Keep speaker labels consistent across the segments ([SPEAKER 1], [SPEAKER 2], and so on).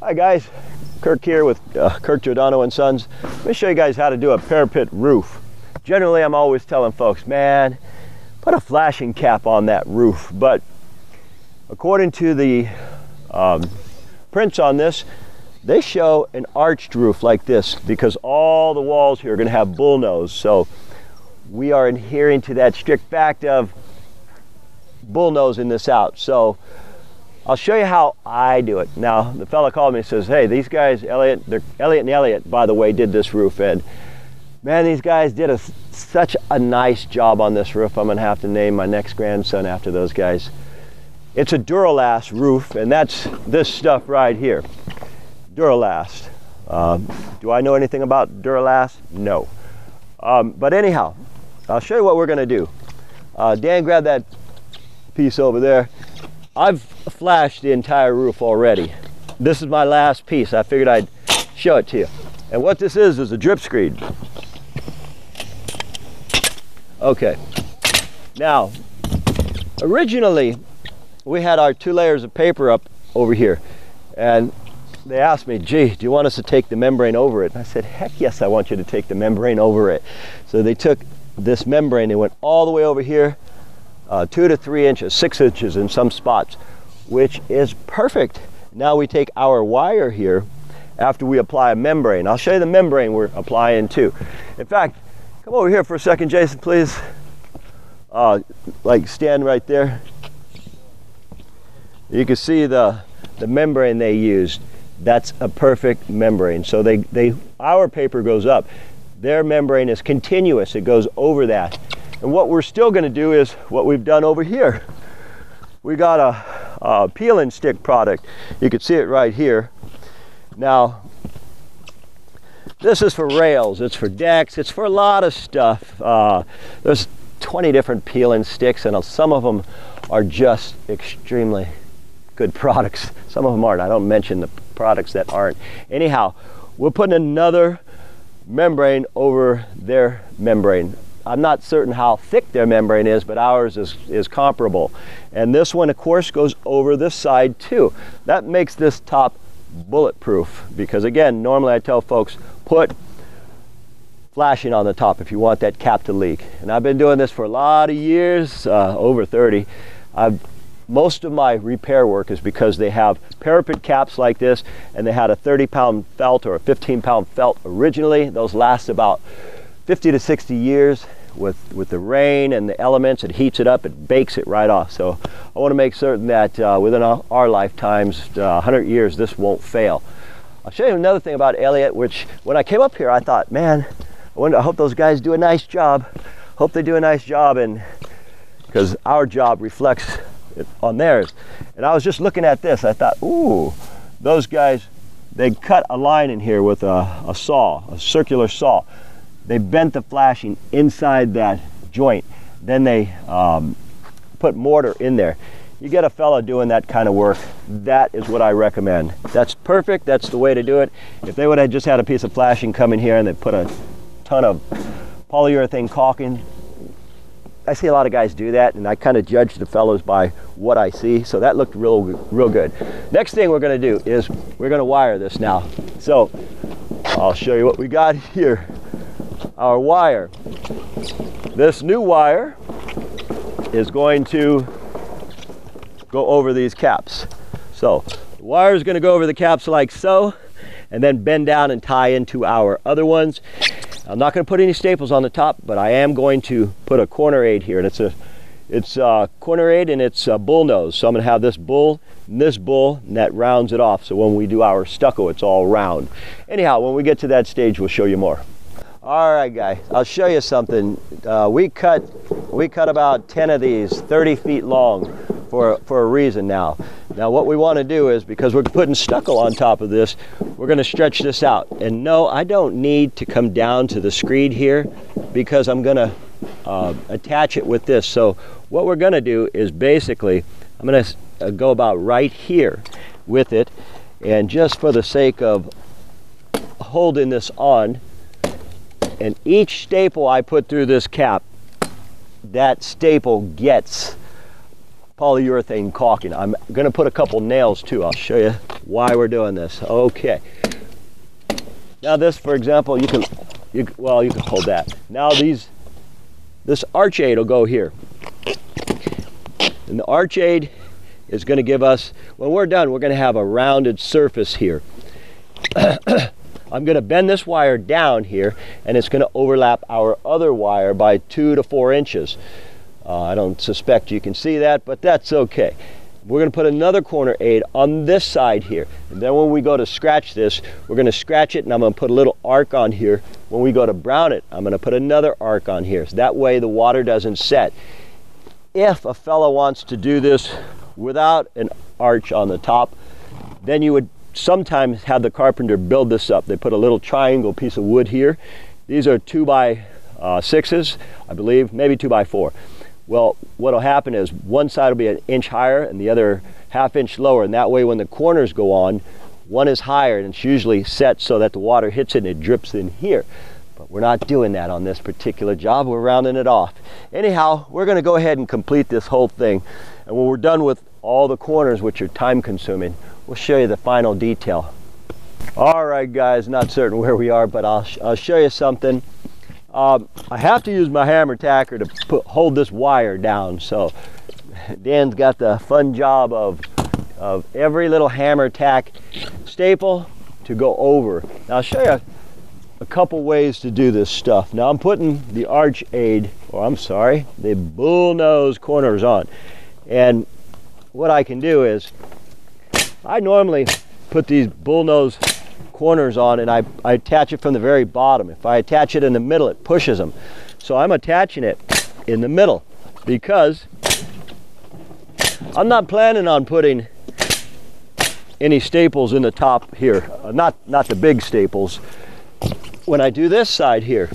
[SPEAKER 1] Hi guys, Kirk here with Kirk, Giordano and Sons. Let me show you guys how to do a parapet roof. Generally, I'm always telling folks, man, put a flashing cap on that roof. But according to the prints on this, they show an arched roof like this because all the walls here are going to have bullnose. So we are adhering to that strict fact of bullnosing this out. So I'll show you how I do it. Now, the fella called me and says, hey, these guys, Elliot and Elliot, by the way, did this roof. And man, these guys did such a nice job on this roof. I'm gonna have to name my next grandson after those guys. It's a Duralast roof, and that's this stuff right here. Duralast. Do I know anything about Duralast? No. But anyhow, I'll show you what we're gonna do. Dan, grab that piece over there. I've flashed the entire roof already. This is my last piece. I figured I'd show it to you. And what this is a drip screed. Okay. Now, originally, we had our 2 layers of paper up over here. And they asked me, gee, do you want us to take the membrane over it? And I said, heck yes, I want you to take the membrane over it. So they took this membrane and went all the way over here, 2 to 3 inches, 6 inches in some spots, which is perfect. Now we take our wire here after we apply a membrane. I'll show you the membrane we're applying too. In fact, come over here for a second, Jason, please. Like stand right there. You can see the membrane they used. That's a perfect membrane. So our paper goes up. Their membrane is continuous. It goes over that. And what we're still going to do is what we've done over here. We got a peel and stick product. You can see it right here. Now, this is for rails, it's for decks, it's for a lot of stuff. There's 20 different peel and sticks, and some of them are just extremely good products. Some of them aren't. I don't mention the products that aren't. Anyhow, we're putting another membrane over their membrane. I'm not certain how thick their membrane is, but ours is comparable. And this one, of course, goes over this side too. That makes this top bulletproof because, again, normally I tell folks, put flashing on the top if you want that cap to leak. And I've been doing this for a lot of years, over 30. Most of my repair work is because they have parapet caps like this, and they had a 30-pound felt or a 15-pound felt originally. Those last about 50 to 60 years. With the rain and the elements, it heats it up, it bakes it right off. So I want to make certain that within our lifetimes, 100 years, this won't fail. I'll show you another thing about Elliot, which when I came up here, I thought, man, I hope those guys do a nice job. Hope they do a nice job, and because our job reflects on theirs. And I was just looking at this, I thought, ooh, those guys, they cut a line in here with a saw, a circular saw. They bent the flashing inside that joint. Then they put mortar in there. You get a fella doing that kind of work, that is what I recommend. That's perfect, that's the way to do it. If they would have just had a piece of flashing come in here and they put a ton of polyurethane caulking, I see a lot of guys do that, and I kind of judge the fellows by what I see. So that looked real good. Next thing we're gonna do is we're gonna wire this now. So I'll show you what we got here. Our wire. This new wire is going to go over these caps. So the wire is going to go over the caps like so, and then bend down and tie into our other ones. I'm not going to put any staples on the top, but I am going to put a corner aid here, and it's a corner aid, and it's a bull nose. So I'm going to have this bull, and that rounds it off. So when we do our stucco, it's all round. Anyhow, when we get to that stage, we'll show you more. All right, guys, I'll show you something. We cut about 10 of these, 30 feet long, for a reason now. Now, what we want to do is, because we're putting stucco on top of this, we're going to stretch this out. And no, I don't need to come down to the screed here because I'm going to attach it with this. So what we're going to do is basically, I'm going to go about right here with it, and just for the sake of holding this on, and each staple I put through this cap, that staple gets polyurethane caulking. I'm going to put a couple nails too. I'll show you why we're doing this. Okay. Now this, for example, you can hold that. Now this arch aid will go here. And the arch aid is going to give us, when we're done, we're going to have a rounded surface here. I'm going to bend this wire down here, and it's going to overlap our other wire by 2 to 4 inches. I don't suspect you can see that, but that's okay. We're going to put another corner aid on this side here. And then when we go to scratch this, we're going to scratch it, and I'm going to put a little arc on here. When we go to brown it, I'm going to put another arc on here. So that way the water doesn't set. If a fellow wants to do this without an arch on the top, then you would sometimes have the carpenter build this up. They put a little triangle piece of wood here. These are 2x6s, I believe, maybe 2x4. Well, what'll happen is one side will be an inch higher and the other ½ inch lower, and that way when the corners go on, one is higher, and it's usually set so that the water hits it and it drips in here. But we're not doing that on this particular job. We're rounding it off. Anyhow, we're going to go ahead and complete this whole thing, and when we're done with all the corners, which are time consuming, we'll show you the final detail. All right guys, not certain where we are, but I'll show you something. I have to use my hammer tacker to hold this wire down, so Dan's got the fun job of every little hammer tack staple to go over. Now I'll show you a couple ways to do this stuff. Now I'm putting the arch aid, or I'm sorry, the bullnose corners on, and what I can do is I normally put these bullnose corners on, and I attach it from the very bottom. If I attach it in the middle, it pushes them. So I'm attaching it in the middle because I'm not planning on putting any staples in the top here. Not the big staples. When I do this side here,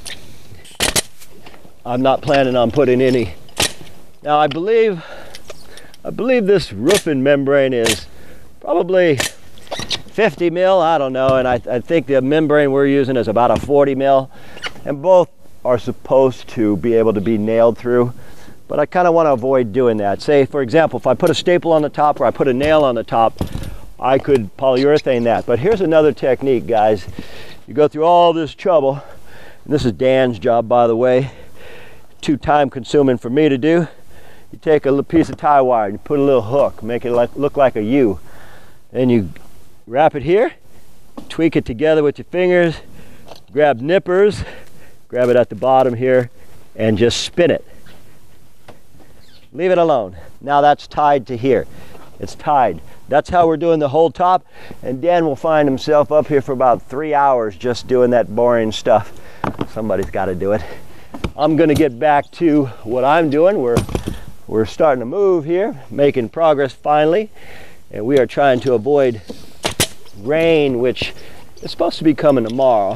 [SPEAKER 1] I'm not planning on putting any. Now I believe this roofing membrane is probably 50 mil, I don't know, and I think the membrane we're using is about a 40 mil, and both are supposed to be able to be nailed through, but I kind of want to avoid doing that. Say, for example, if I put a staple on the top or I put a nail on the top, I could polyurethane that. But here's another technique, guys. You go through all this trouble, and this is Dan's job, by the way, too time consuming for me to do. You take a little piece of tie wire and you put a little hook, make it look like a U, and you wrap it here, tweak it together with your fingers, grab nippers, grab it at the bottom here, and just spin it. Leave it alone. Now that's tied to here. It's tied. That's how we're doing the whole top, and Dan will find himself up here for about 3 hours just doing that boring stuff. Somebody's got to do it. I'm going to get back to what I'm doing. We're starting to move here, making progress finally, and we are trying to avoid rain, which is supposed to be coming tomorrow.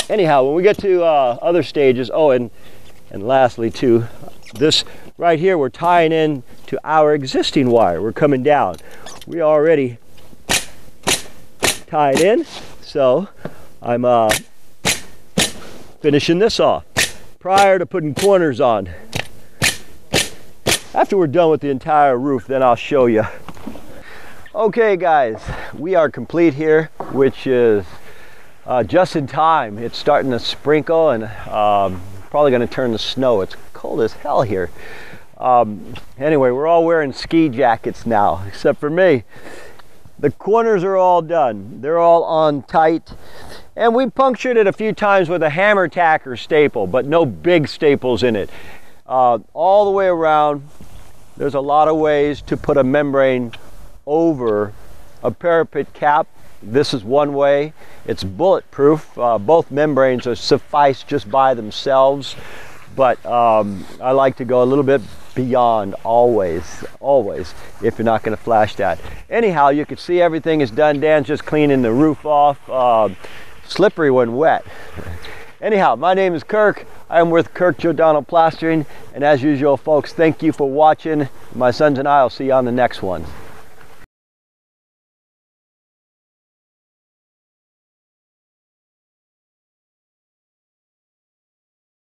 [SPEAKER 1] Anyhow, when we get to other stages, oh, and lastly too, this right here, we're tying in to our existing wire. We're coming down. We already tied in, so I'm finishing this off prior to putting corners on. After we're done with the entire roof, then I'll show you. Okay guys, we are complete here, which is just in time. It's starting to sprinkle, and probably going to turn to snow. It's cold as hell here. Anyway, we're all wearing ski jackets now, except for me. The corners are all done. They're all on tight. And we punctured it a few times with a hammer tacker staple, but no big staples in it. All the way around, there's a lot of ways to put a membrane over a parapet cap. This is one way. It's bulletproof. Both membranes are suffice just by themselves, but I like to go a little bit beyond always, if you're not going to flash that. Anyhow, you can see everything is done. Dan's just cleaning the roof off. Slippery when wet. Anyhow, my name is Kirk. I am with Kirk Giordano Plastering, and as usual, folks, thank you for watching. My sons and I will see you on the next one.